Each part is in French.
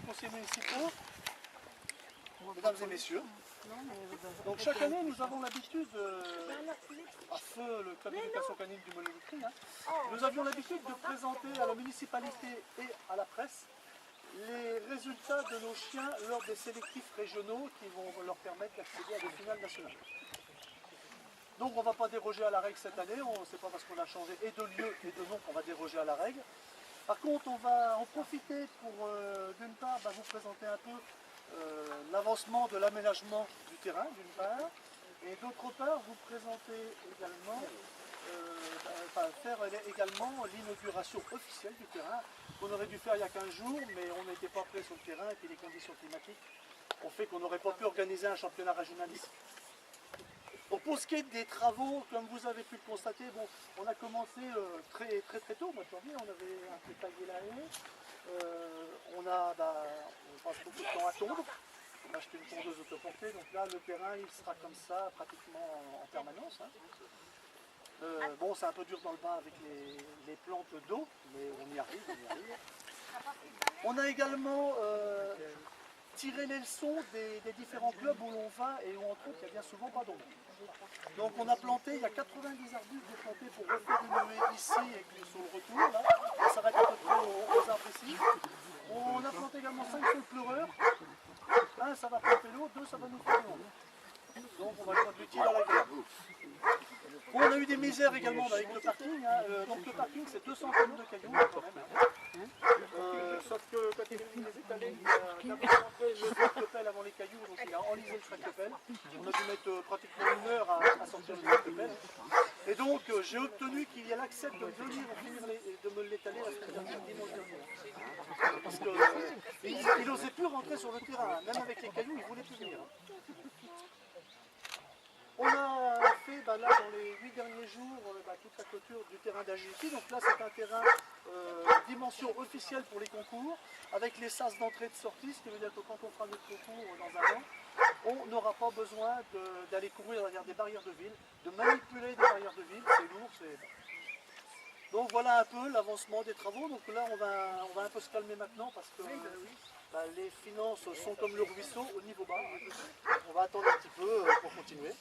conseillers municipaux, mesdames et messieurs. Donc chaque année, nous avons l'habitude, à feu le club d'éducation canine du Molévitry, nous avions l'habitude de présenter à la municipalité et à la presse les résultats de nos chiens lors des sélectifs régionaux qui vont leur permettre d'accéder à des finales nationales. Donc on ne va pas déroger à la règle cette année, ce n'est pas parce qu'on a changé et de lieu et de nom qu'on va déroger à la règle. Par contre, on va en profiter pour, d'une part, vous présenter un peu l'avancement de l'aménagement du terrain, d'une part, et d'autre part, vous présenter également, faire également l'inauguration officielle du terrain, qu'on aurait dû faire il y a 15 jours, mais on n'était pas prêt sur le terrain, et puis les conditions climatiques ont fait qu'on n'aurait pas pu organiser un championnat régional ici. Donc pour ce qui est des travaux, comme vous avez pu le constater, bon, on a commencé très tôt, au mois de janvier, on avait un peu taillé la haie, on passe beaucoup de temps à tondre, on a acheté une tondeuse autoportée, donc là le terrain il sera comme ça pratiquement en permanence. Bon, c'est un peu dur dans le bas avec les plantes d'eau, mais on y arrive, On a également tirer les leçons des différents clubs où l'on va et où entre autres il y a bien souvent pas d'ombre. Donc on a planté, il y a 90 arbustes plantés pour refaire une haie ici et puis sur le retour, là, on s'arrête à peu près aux arbres ici. On a planté également 5 saules pleureurs, un ça va planter l'eau, 2 ça va nous faire l'ombre. Donc on va joindre l'utile à l'agréable. Bon, on a eu des misères également avec le parking, donc le parking c'est 200 tonnes de cailloux quand même. Sauf que quand il est fini les étaler, il a d'abord rentré le tractopelle avant les cailloux, donc il a enlisé le tractopelle. On a dû mettre pratiquement 1 heure à sortir le tractopelle. Et donc j'ai obtenu qu'il y ait l'accepte de venir finir de me l'étaler la semaine dernière, dimanche dernier. Parce qu'il n'osait plus rentrer sur le terrain, même avec les cailloux, il ne voulait plus venir. On a fait là dans les 8 derniers jours toute la clôture du terrain d'agility. Donc là c'est un terrain dimension officielle pour les concours, avec les sas d'entrée et de sortie, ce qui veut dire que quand on fera notre concours dans un an, on n'aura pas besoin d'aller courir derrière des barrières de ville, de manipuler des barrières de ville, c'est lourd, Donc voilà un peu l'avancement des travaux. Donc là on va un peu se calmer maintenant parce que les finances sont comme le ruisseau au niveau bas. On va attendre un petit peu pour continuer.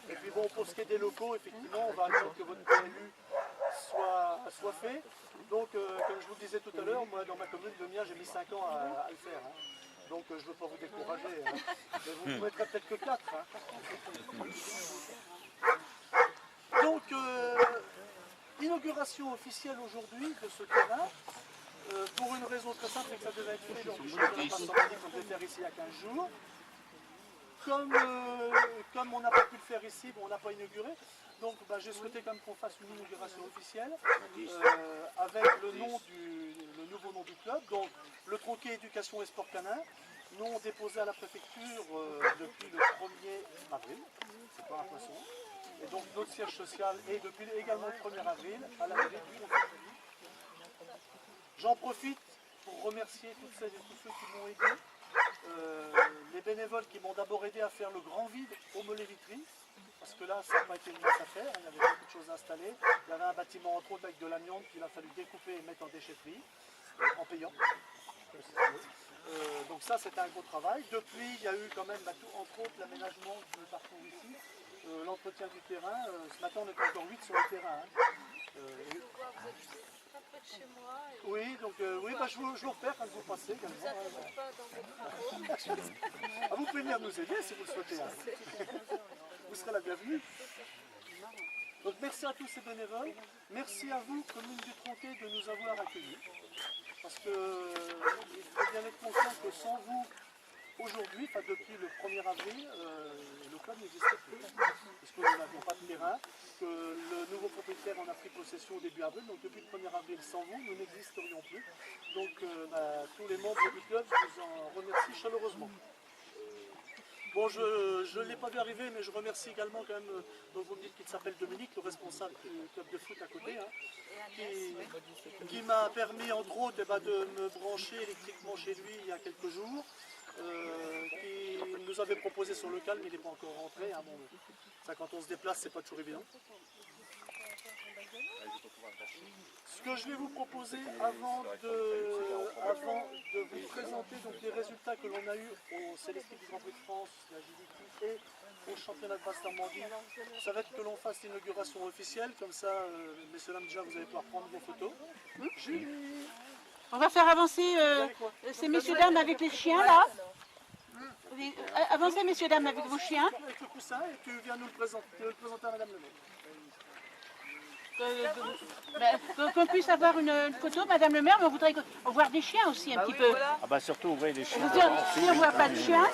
Et puis bon, pour ce qui est des locaux, effectivement, on va attendre que votre PLU soit fait. Donc comme je vous le disais tout à l'heure, moi dans ma commune de Mien, j'ai mis 5 ans à le faire. Donc je ne veux pas vous décourager. Mais vous ne mettrez peut-être que 4. Donc inauguration officielle aujourd'hui de ce terrain. Pour une raison très simple, c'est que ça devait être fait, donc je devait faire ici il y a 15 jours. Comme on n'a pas pu le faire ici, on n'a pas inauguré, donc j'ai souhaité quand même qu'on fasse une inauguration officielle avec le nouveau nom du club, donc le Tronquet Éducation et Sport Canin, nom déposé à la préfecture depuis le 1er avril, c'est pas un poisson, et donc notre siège social est depuis également le 1er avril à la mairie du Tronquet. J'en profite pour remercier toutes celles et tous ceux qui m'ont aidé, les bénévoles qui m'ont d'abord aidé à faire le grand vide au Molévitry, parce que là ça n'a pas été une mince affaire, il y avait beaucoup de choses à installer, il y avait un bâtiment entre autres avec de l'amiante qu'il a fallu découper et mettre en déchetterie, en payant. Donc ça c'était un gros travail. Depuis il y a eu quand même entre autres l'aménagement du parcours ici, l'entretien du terrain, ce matin on était encore 8 sur le terrain. Près de chez moi. Oui, donc oui, je vous repère quand vous passez. Vous n'attendez pas dans vos travaux. Vous pouvez venir nous aider si vous le souhaitez. Vous serez la bienvenue. Donc merci à tous ces bénévoles. Merci à vous, commune du Tronquet, de nous avoir accueillis. Parce que il faut bien être conscient que sans vous, aujourd'hui, depuis le 1er avril, le club n'existait plus. Parce que nous n'avions pas de terrain, que le nouveau propriétaire en a pris possession au début avril. Donc depuis le 1er avril, sans vous, nous n'existerions plus. Donc tous les membres du club, je vous en remercie chaleureusement. Bon, je ne l'ai pas vu arriver, mais je remercie également quand même, donc vous me dites qu'il s'appelle Dominique, le responsable du club de foot à côté, qui m'a permis entre autres de me brancher électriquement chez lui il y a quelques jours, qui nous avait proposé sur le calme, il n'est pas encore rentré, bon, ça quand on se déplace c'est pas toujours évident. Ce que je vais vous proposer avant de vous présenter donc, les résultats que l'on a eus au Célestique du Grand Prix de France, la JDT et au championnat de Basse-Normandie, ça va être que l'on fasse l'inauguration officielle, comme ça, messieurs dames, déjà vous allez pouvoir prendre vos photos. Julie, On va faire avancer ces messieurs dames avec les chiens là. Avancez messieurs dames avec vos chiens. avec le coussin et tu viens nous le présenter à Madame le maire. Qu'on puisse avoir une photo, Madame le maire, mais on voudrait voir des chiens aussi un petit peu. Ah bah surtout, oui, les chiens. Si on ne voit pas de chiens.